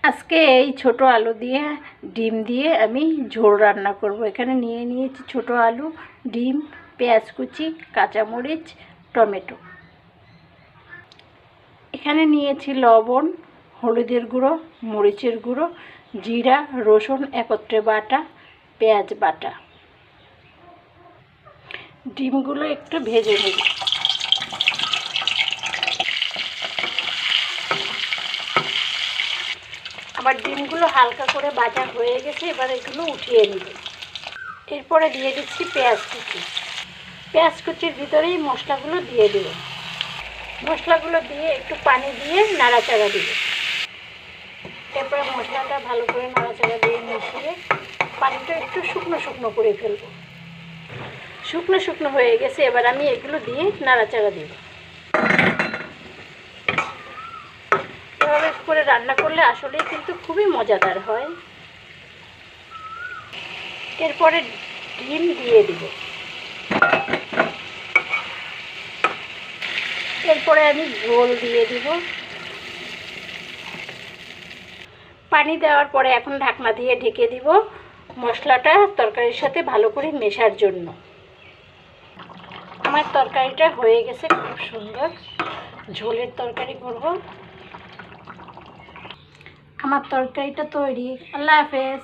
আজকে এই ছোট আলু দিয়ে ডিম দিয়ে আমি ঝোল রান্না করব। এখানে নিয়ে নিয়েছি ছোট আলু, ডিম, পেঁয়াজ কুচি, কাঁচামরিচ, টমেটো। এখানে নিয়েছি লবণ, হলুদের গুঁড়ো, মরিচের গুঁড়ো, জিরা, রসুন একত্রে বাটা, পেঁয়াজ বাটা। ডিমগুলো একটু ভেজে নেব। আবার ডিমগুলো হালকা করে ভাজা হয়ে গেছে, এবার এগুলো উঠিয়ে নিব। এরপরে দিয়ে দিচ্ছি পেঁয়াজ কুচি। পেঁয়াজ কুচির ভিতরেই মশলাগুলো দিয়ে দেব। মশলাগুলো দিয়ে একটু পানি দিয়ে নাড়াচাড়া দিব। এরপরে মশলাটা ভালো করে নাড়াচাড়া দিয়ে মিশিয়ে পানিটা একটু শুকনো শুকনো করে ফেলব। শুকনো শুকনো হয়ে গেছে, এবার আমি এগুলো দিয়ে নাড়াচাড়া দিব। এভাবে করে রান্না করলে আসলেই কিন্তু খুবই মজাদার হয়। এরপরে ডিম দিয়ে দিব। এরপরে আমি ঝোল দিয়ে দিব। পানি দেওয়ার পরে এখন ঢাকনা দিয়ে ঢেকে দিব মশলাটা তরকারির সাথে ভালো করে মেশার জন্য। আমার তরকারিটা হয়ে গেছে, খুব সুন্দর ঝোলের তরকারি করব। আমার তরকারিটা তৈরি। আল্লাহ হাফেজ।